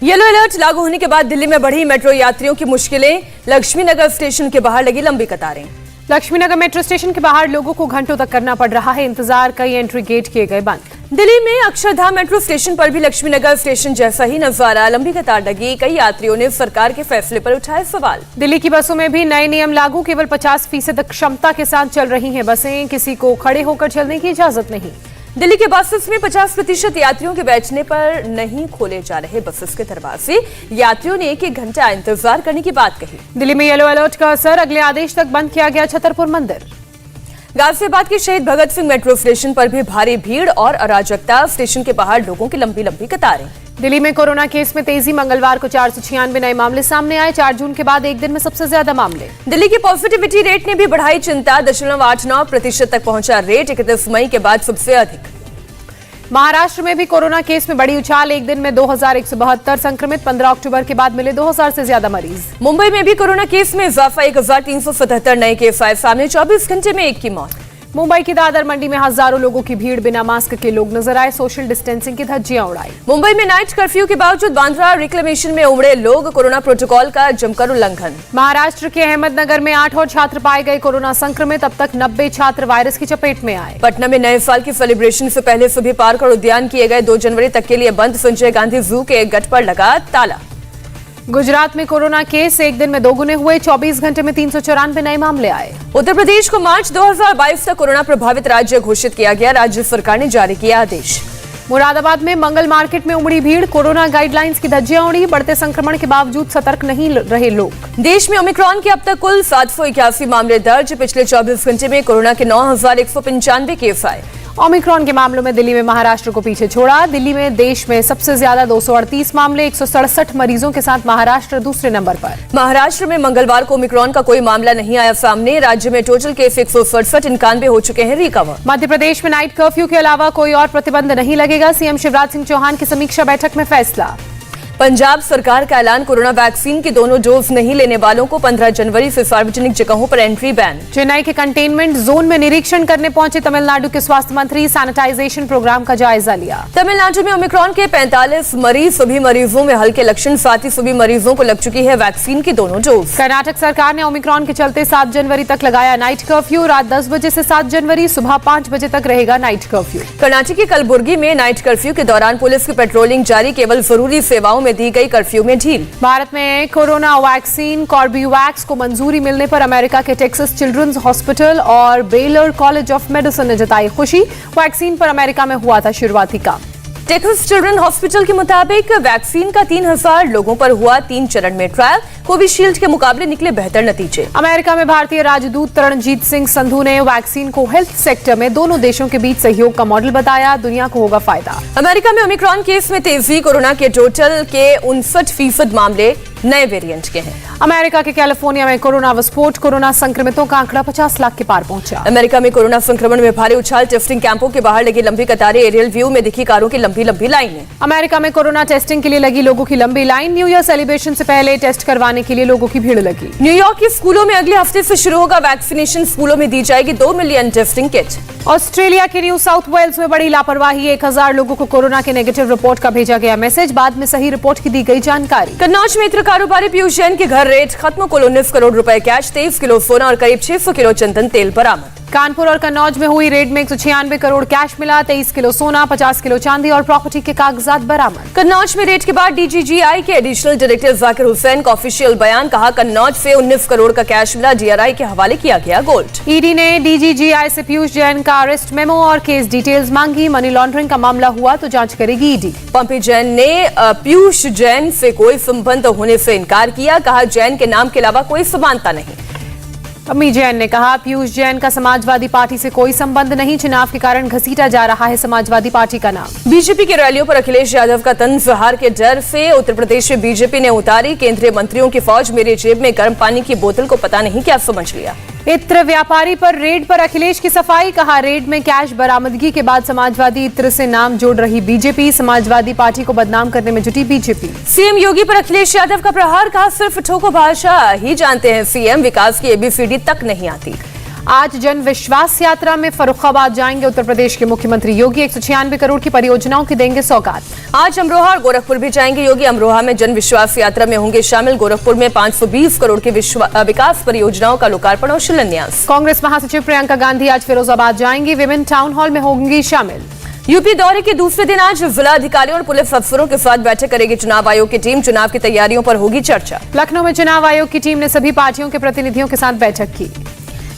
Yellow alert लागू होने के बाद दिल्ली में बढ़ी मेट्रो यात्रियों की मुश्किलें। लक्ष्मी नगर स्टेशन के बाहर लगी लंबी कतारें। लक्ष्मी नगर मेट्रो स्टेशन के बाहर लोगों को घंटों तक करना पड़ रहा है इंतजार। कई एंट्री गेट किए गए बंद। दिल्ली में अक्षरधाम मेट्रो स्टेशन पर भी लक्ष्मी नगर स्टेशन जैसा ही नजारा, लंबी कतार लगी। कई यात्रियों ने सरकार के फैसले पर उठाए सवाल। दिल्ली की बसों में भी नए नियम लागू। केवल 50% क्षमता के साथ चल रही हैं बसें। किसी को खड़े होकर चलने की इजाजत नहीं। दिल्ली के बसेस में 50% यात्रियों के बैठने पर नहीं खोले जा रहे बसेस के दरवाजे। यात्रियों ने 1-1 घंटा इंतजार करने की बात कही। दिल्ली में येलो अलर्ट का असर, अगले आदेश तक बंद किया गया छतरपुर मंदिर। गाजियाबाद के शहीद भगत सिंह मेट्रो स्टेशन पर भी भारी भीड़ और अराजकता। स्टेशन के बाहर लोगों की लंबी लंबी कतारें। दिल्ली में कोरोना केस में तेजी। मंगलवार को 496 नए मामले सामने आए। 4 जून के बाद एक दिन में सबसे ज्यादा मामले। दिल्ली की पॉजिटिविटी रेट ने भी बढ़ाई चिंता। 0.89% तक पहुंचा रेट। 31 मई के बाद सबसे अधिक। महाराष्ट्र में भी कोरोना केस में बड़ी उछाल। एक दिन में 2172 संक्रमित। 15 अक्टूबर के बाद मिले 2000 से ज्यादा मरीज। मुंबई में भी कोरोना केस में इजाफा। 1377 नए केस आए सामने। 24 घंटे में 1 की मौत। मुंबई की दादर मंडी में हजारों लोगों की भीड़। बिना मास्क के लोग नजर आए। सोशल डिस्टेंसिंग की धज्जियां उड़ाई। मुंबई में नाइट कर्फ्यू के बावजूद बांद्रा रिक्लेमेशन में उमड़े लोग। कोरोना प्रोटोकॉल का जमकर उल्लंघन। महाराष्ट्र के अहमदनगर में 8 और छात्र पाए गए कोरोना संक्रमित। अब तक 90 छात्र वायरस की चपेट में आए। पटना में नए साल की सेलिब्रेशन से पहले सभी पार्क और उद्यान किए गए 2 जनवरी तक के लिए बंद। संजय गांधी जू के एक गेट पर लगा ताला। गुजरात में कोरोना केस एक दिन में 2 गुने हुए। 24 घंटे में 394 नए मामले आए। उत्तर प्रदेश को मार्च 2022 तक कोरोना प्रभावित राज्य घोषित किया गया। राज्य सरकार ने जारी किया आदेश। मुरादाबाद में मंगल मार्केट में उमड़ी भीड़। कोरोना गाइडलाइंस की धज्जियां उड़ी। बढ़ते संक्रमण के बावजूद सतर्क नहीं रहे लोग। देश में ओमिक्रॉन के अब तक कुल 781 मामले दर्ज। पिछले 24 घंटे में कोरोना के 9195 केस आए। ओमिक्रॉन के मामलों में दिल्ली में महाराष्ट्र को पीछे छोड़ा। दिल्ली में देश में सबसे ज्यादा 238 मामले। 167 मरीजों के साथ महाराष्ट्र दूसरे नंबर पर। महाराष्ट्र में मंगलवार को ओमिक्रॉन का कोई मामला नहीं आया सामने। राज्य में टोटल केस 167, 91 हो चुके हैं रिकवर। मध्य प्रदेश में नाइट कर्फ्यू के अलावा कोई और प्रतिबंध नहीं लगेगा। सीएम शिवराज सिंह चौहान की समीक्षा बैठक में फैसला। पंजाब सरकार का ऐलान। कोरोना वैक्सीन की दोनों डोज नहीं लेने वालों को 15 जनवरी से सार्वजनिक जगहों पर एंट्री बैन। चेन्नई के कंटेनमेंट जोन में निरीक्षण करने पहुंचे तमिलनाडु के स्वास्थ्य मंत्री। सैनिटाइजेशन प्रोग्राम का जायजा लिया। तमिलनाडु में ओमिक्रॉन के 45 मरीज। सभी मरीजों में हल्के लक्षण। साथ ही सभी मरीजों को लग चुकी है वैक्सीन की दोनों डोज। कर्नाटक सरकार ने ओमिक्रॉन के चलते 7 जनवरी तक लगाया नाइट कर्फ्यू। रात 10 बजे से 7 जनवरी सुबह 5 बजे तक रहेगा नाइट कर्फ्यू। कर्नाटक के कलबुर्गी में नाइट कर्फ्यू के दौरान पुलिस की पेट्रोलिंग जारी। केवल जरूरी सेवाओं में दी गई कर्फ्यू में ढील। भारत में कोरोना वैक्सीन कॉर्बेवैक्स को मंजूरी मिलने पर अमेरिका के टेक्सास चिल्ड्रंस हॉस्पिटल और बेलर कॉलेज ऑफ मेडिसिन ने जताई खुशी। वैक्सीन पर अमेरिका में हुआ था शुरुआती काम। टेक्सास चिल्ड्रन हॉस्पिटल के मुताबिक वैक्सीन का 3000 लोगों पर हुआ 3 चरण में ट्रायल। कोविशील्ड के मुकाबले निकले बेहतर नतीजे। अमेरिका में भारतीय राजदूत तरणजीत सिंह संधू ने वैक्सीन को हेल्थ सेक्टर में दोनों देशों के बीच सहयोग का मॉडल बताया। दुनिया को होगा फायदा। अमेरिका में ओमिक्रॉन केस में तेजी। कोरोना के टोटल के 59% मामले नए वेरिएंट के हैं। अमेरिका के कैलिफोर्निया में कोरोना विस्फोट। कोरोना संक्रमितों का आंकड़ा 50 लाख के पार पहुंचा। अमेरिका में कोरोना संक्रमण में भारी उछाल। टेस्टिंग कैंपों के बाहर लगी लंबी कतारें। एरियल व्यू में दिखी कारों की लंबी लंबी लाइनें। अमेरिका में कोरोना टेस्टिंग के लिए लगी लोगों की लंबी लाइन। न्यू ईयर सेलिब्रेशन से पहले टेस्ट करवाने के लिए लोगों की भीड़ लगी। न्यूयॉर्क के स्कूलों में अगले हफ्ते से शुरू होगा वैक्सीनेशन। स्कूलों में दी जाएगी 2 मिलियन टेस्टिंग किट। ऑस्ट्रेलिया के न्यू साउथ वेल्स में बड़ी लापरवाही। 1000 लोगों को कोरोना के नेगेटिव रिपोर्ट का भेजा गया मैसेज। बाद में सही रिपोर्ट की दी गई जानकारी। कन्नौज में इत्र कारोबारी पीयूष जैन के घर रेड खत्म। कुल 19 करोड़ रुपए कैश, 23 किलो सोना और करीब 600 किलो चंदन तेल बरामद। कानपुर और कन्नौज में हुई रेड में 196 करोड़ कैश मिला। 23 किलो सोना, 50 किलो चांदी और प्रॉपर्टी के कागजात बरामद। कन्नौज में रेड के बाद डीजीजीआई के एडिशनल डायरेक्टर जाकिर हुसैन का ऑफिशियल बयान। कहा कन्नौज से 19 करोड़ का कैश मिला। डीआरआई के हवाले किया गया गोल्ड। ईडी ने डीजीजीआई से पीयूष जैन का अरेस्ट मेमो और केस डिटेल्स मांगी। मनी लॉन्ड्रिंग का मामला हुआ तो जांच करेगी ईडी। पंपी जैन ने पीयूष जैन से कोई संबंध होने से इनकार किया। कहा जैन के नाम के अलावा कोई समानता नहीं। अम्मी जैन ने कहा पीयूष जैन का समाजवादी पार्टी से कोई संबंध नहीं। चुनाव के कारण घसीटा जा रहा है समाजवादी पार्टी का नाम। बीजेपी की रैलियों पर अखिलेश यादव का तंज। हार के डर से उत्तर प्रदेश में बीजेपी ने उतारी केंद्रीय मंत्रियों की फौज। मेरे जेब में गर्म पानी की बोतल को पता नहीं क्या समझ लिया। इत्र व्यापारी पर रेड पर अखिलेश की सफाई। कहा रेड में कैश बरामदगी के बाद समाजवादी इत्र से नाम जोड़ रही बीजेपी। समाजवादी पार्टी को बदनाम करने में जुटी बीजेपी। सीएम योगी पर अखिलेश यादव का प्रहार। कहा सिर्फ ठोको भाषा ही जानते हैं सीएम। विकास की एबीसीडी तक नहीं आती। आज जन विश्वास यात्रा में फर्रुखाबाद जाएंगे उत्तर प्रदेश के मुख्यमंत्री योगी। 196 करोड़ की परियोजनाओं की देंगे सौगात। आज अमरोहा और गोरखपुर भी जाएंगे योगी। अमरोहा में जन विश्वास यात्रा में होंगे शामिल। गोरखपुर में 520 करोड़ की विकास परियोजनाओं का लोकार्पण और शिलान्यास। कांग्रेस महासचिव प्रियंका गांधी आज फिरोजाबाद जाएंगी। विमेन टाउन हॉल में होंगी शामिल। यूपी दौरे के दूसरे दिन आज जिला अधिकारियों और पुलिस अफसरों के साथ बैठक करेगी चुनाव आयोग की टीम। चुनाव की तैयारियों पर होगी चर्चा। लखनऊ में चुनाव आयोग की टीम ने सभी पार्टियों के प्रतिनिधियों के साथ बैठक की।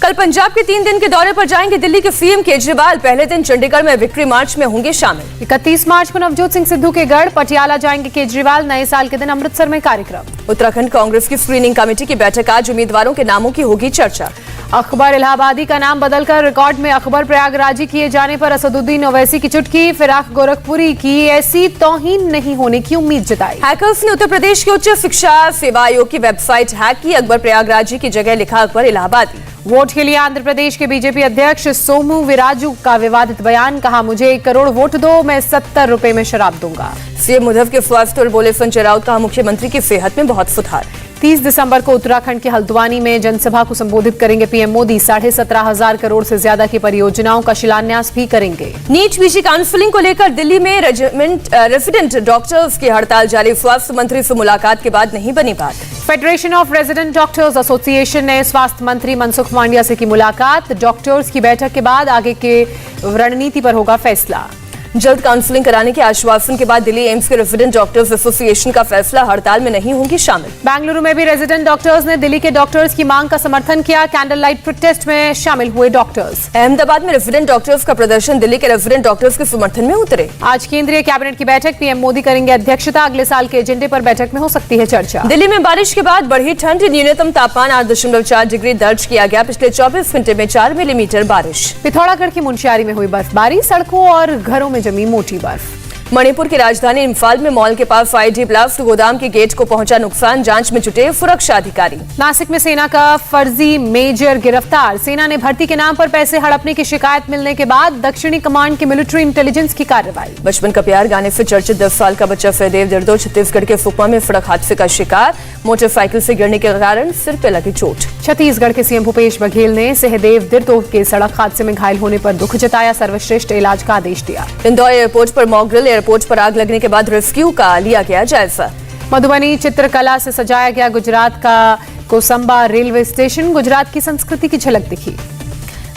कल पंजाब के 3 दिन के दौरे पर जाएंगे दिल्ली के सीएम केजरीवाल। पहले दिन चंडीगढ़ में विक्ट्री मार्च में होंगे शामिल। 31 मार्च को नवजोत सिंह सिद्धू के गढ़ पटियाला जाएंगे केजरीवाल। नए साल के दिन अमृतसर में कार्यक्रम। उत्तराखंड कांग्रेस की स्क्रीनिंग कमेटी की बैठक आज। उम्मीदवारों के नामों की होगी चर्चा। अकबर इलाहाबादी का नाम बदलकर रिकॉर्ड में अकबर प्रयागराजी किए जाने पर असदुद्दीन ओवैसी की चुटकी। फिराक गोरखपुरी की ऐसी तौहीन नहीं होने की उम्मीद जताई। हैकर्स ने उत्तर प्रदेश के उच्च शिक्षा सेवा आयोग की वेबसाइट हैक की। अकबर प्रयागराजी की जगह लिखा अकबर इलाहाबादी। वोट के लिए आंध्र प्रदेश के बीजेपी अध्यक्ष सोमू वीराजू का विवादित बयान। कहा, मुझे 1 करोड़ वोट दो, मैं 70 रुपए में शराब दूंगा। सीएम उद्धव के स्वास्थ्य और बोले संजय राउत। कहा, मुख्यमंत्री की सेहत में बहुत सुधार। 30 दिसंबर को उत्तराखंड के हल्द्वानी में जनसभा को संबोधित करेंगे पीएम मोदी। 17,500 करोड़ से ज्यादा की परियोजनाओं का शिलान्यास भी करेंगे। नीट पीजी काउंसलिंग को लेकर दिल्ली में रेजिडेंट डॉक्टर्स की हड़ताल जारी। स्वास्थ्य मंत्री से मुलाकात के बाद नहीं बनी बात। Federation of resident doctors association ने स्वास्थ्य मंत्री मनसुख मांडविया से की मुलाकात। डॉक्टर्स की बैठक के बाद आगे के रणनीति पर होगा फैसला। जल्द काउंसलिंग कराने के आश्वासन के बाद दिल्ली एम्स के रेजिडेंट डॉक्टर्स एसोसिएशन का फैसला, हड़ताल में नहीं होंगी शामिल। बेंगलुरु में भी रेजिडेंट डॉक्टर्स ने दिल्ली के डॉक्टर्स की मांग का समर्थन किया। कैंडल लाइट प्रोटेस्ट में शामिल हुए डॉक्टर्स। अहमदाबाद में रेजिडेंट डॉक्टर्स का प्रदर्शन। दिल्ली के रेजिडेंट डॉक्टर्स के समर्थन में उतरे। आज केंद्रीय कैबिनेट की बैठक। पीएम मोदी करेंगे अध्यक्षता। अगले साल के एजेंडे पर बैठक में हो सकती है चर्चा। दिल्ली में बारिश के बाद बढ़ी ठंड। न्यूनतम तापमान 8.4 डिग्री दर्ज किया गया। पिछले 24 घंटे में 4 मिलीमीटर बारिश। पिथौरागढ़ की मुंशियारी में हुई बर्फबारी। सड़कों और घरों में जमी मोटी बर्फ। मणिपुर की राजधानी इम्फाल में मॉल के पास 5G ब्लास्ट। गोदाम के गेट को पहुंचा नुकसान। जांच में जुटे सुरक्षा अधिकारी। नासिक में सेना का फर्जी मेजर गिरफ्तार। सेना ने भर्ती के नाम पर पैसे हड़पने की शिकायत मिलने के बाद दक्षिणी कमांड की मिलिट्री इंटेलिजेंस की कार्रवाई। बचपन का प्यार गाने से चर्चित 10 साल का बच्चा सहदेव दिर्दो छत्तीसगढ़ के सुकमा में सड़क हादसे का शिकार। मोटरसाइकिल से गिरने के कारण सिर पे लगी चोट। छत्तीसगढ़ के सीएम भूपेश बघेल ने सहदेव दिर्दो के सड़क हादसे में घायल होने पर दुख जताया। सर्वश्रेष्ठ इलाज का आदेश दिया। इंदौर एयरपोर्ट पर मॉक ड्रिल। एयरपोर्ट पर आग लगने के बाद रेस्क्यू का लिया गया जायजा। मधुबनी चित्रकला से सजाया गया गुजरात का कोसंबा रेलवे स्टेशन। गुजरात की संस्कृति की झलक दिखी।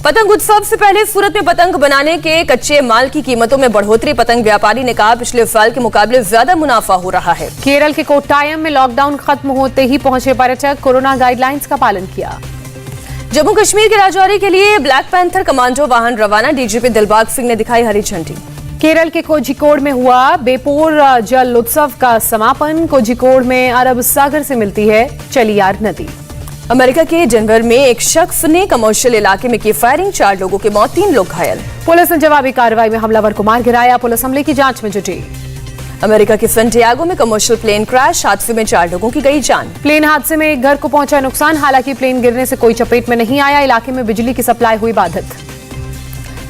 पतंग उत्सव से पहले सूरत में पतंग बनाने के कच्चे माल की कीमतों में बढ़ोतरी। पतंग व्यापारी ने कहा, पिछले साल के मुकाबले ज्यादा मुनाफा हो रहा है। केरल के कोट्टायम में लॉकडाउन खत्म होते ही पहुंचे पर्यटक। कोरोना गाइडलाइंस का पालन किया। जम्मू कश्मीर के राजौरी के लिए ब्लैक पैंथर कमांडो वाहन रवाना। डीजीपी दिलबाग सिंह ने दिखाई हरी झंडी। केरल के कोझिकोड में हुआ बेपोर जल उत्सव का समापन। कोझिकोड में अरब सागर से मिलती है चलियार नदी। अमेरिका के डेनवर में एक शख्स ने कमर्शियल इलाके में की फायरिंग। 4 लोगों की मौत, 3 लोग घायल। पुलिस ने जवाबी कार्रवाई में हमलावर को मार गिराया। पुलिस हमले की जांच में जुटी। अमेरिका के सैंटियागो में कमर्शियल प्लेन क्रैश। हादसे में 4 लोगों की गई जान। प्लेन हादसे में एक घर को पहुंचा नुकसान। हालांकि प्लेन गिरने से कोई चपेट में नहीं आया। इलाके में बिजली की सप्लाई हुई बाधित।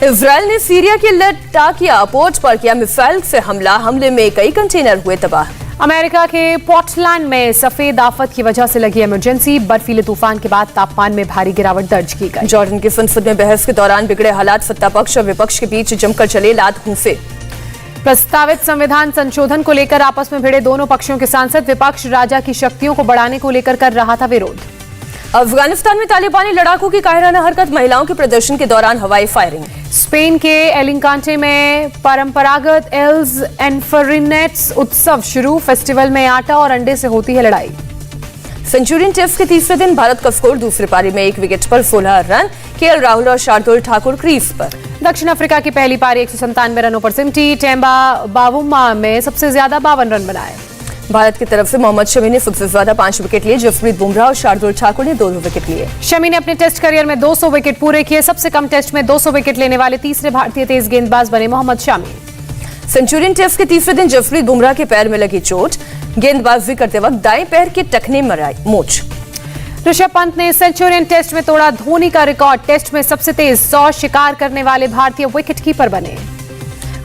इजरायल ने सीरिया के लटाकिया पोर्ट पर किया मिसाइल से हमला। हमले में कई कंटेनर हुए तबाह। अमेरिका के पोर्टलैंड में सफेद आफत की वजह से लगी इमरजेंसी। बर्फीले तूफान के बाद तापमान में भारी गिरावट दर्ज की गई। जॉर्डन की संसद में बहस के दौरान बिगड़े हालात। सत्ता पक्ष और विपक्ष के बीच जमकर चले लात घूंसे। प्रस्तावित संविधान संशोधन को लेकर आपस में भिड़े दोनों पक्षों के सांसद। विपक्ष राजा की शक्तियों को बढ़ाने को लेकर कर रहा था विरोध। अफगानिस्तान में तालिबानी लड़ाकों की कायराना हरकत। महिलाओं के प्रदर्शन के दौरान हवाई फायरिंग। स्पेन के एलिकांटे में परंपरागत एल्स एनफरिनेट्स उत्सव शुरू। फेस्टिवल में आटा और अंडे से होती है लड़ाई। सेंचुरियन टेस्ट के तीसरे दिन भारत का स्कोर। दूसरी पारी में 1 विकेट पर 16 रन। केएल राहुल और शार्दुल ठाकुर क्रीज पर। दक्षिण अफ्रीका की पहली पारी 197 रनों पर सिमटी। टेम्बा बावुमा में सबसे ज्यादा 52 रन बनाए। भारत की तरफ से मोहम्मद शमी ने सबसे ज्यादा 5 विकेट लिए। जसप्रीत बुमराह और शार्दुल ठाकुर ने 2 विकेट लिए। शमी ने अपने टेस्ट करियर में 200 विकेट पूरे किए। सबसे कम टेस्ट में 200 विकेट लेने वाले तीसरे भारतीय तेज गेंदबाज बने मोहम्मद शमी। सेंचुरियन टेस्ट के तीसरे दिन जसप्रीत बुमराह के पैर में लगी चोट। गेंदबाजी करते वक्त दाएं पैर के टखने मराई मोच। ऋषभ पंत ने सेंचुरियन टेस्ट में तोड़ा धोनी का रिकॉर्ड। टेस्ट में सबसे तेज 100 शिकार करने वाले भारतीय विकेट कीपर बने।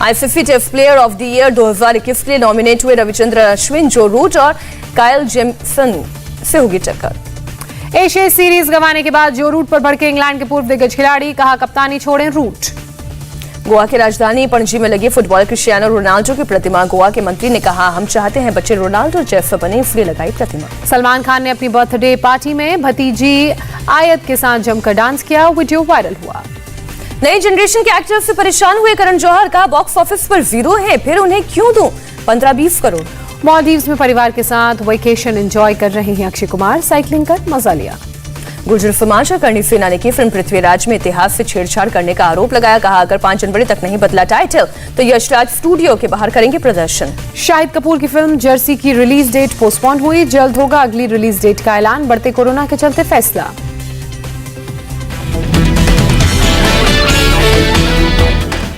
ICC test player of the year 2021 के लिए नॉमिनेट हुए रविचंद्रन अश्विन, जो रूट और कायल जेमसन से होगी टक्कर। एशिया सीरीज गंवाने के बाद जो रूट पर भड़के इंग्लैंड के पूर्व दिग्गज खिलाड़ी, कहा कप्तानी छोड़ें रूट। गोवा की राजधानी पणजी में लगी फुटबॉल क्रिस्टियानो रोनाल्डो की प्रतिमा। गोवा के मंत्री ने कहा, हम चाहते हैं बच्चे रोनाल्डो जैसे बने, इसलिए लगाई प्रतिमा। सलमान खान ने अपनी बर्थडे पार्टी में भतीजी आयत के साथ जमकर डांस किया, वीडियो वायरल हुआ। नई जनरेशन के एक्टर्स से परेशान हुए करण जौहर, कहा बॉक्स ऑफिस पर जीरो है, फिर उन्हें क्यों दूं 15-20 करोड़। मालदीव्स में परिवार के साथ वेकेशन एंजॉय कर रहे हैं अक्षय कुमार, साइकिलिंग कर मजा लिया। गुर्जर समाज और करणी सेना ने की फिल्म पृथ्वीराज में इतिहास से छेड़छाड़ करने का आरोप लगाया। कहा, अगर 5 जनवरी तक नहीं बदला टाइटल तो यशराज स्टूडियो के बाहर करेंगे प्रदर्शन। शाहिद कपूर की फिल्म जर्सी की रिलीज डेट पोस्टपोन हुई, जल्द होगा अगली रिलीज डेट का ऐलान, बढ़ते कोरोना के चलते फैसला।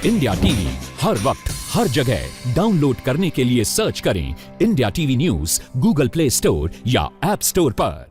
इंडिया टीवी हर वक्त हर जगह डाउनलोड करने के लिए सर्च करें India TV news Google play store या ऐप स्टोर पर।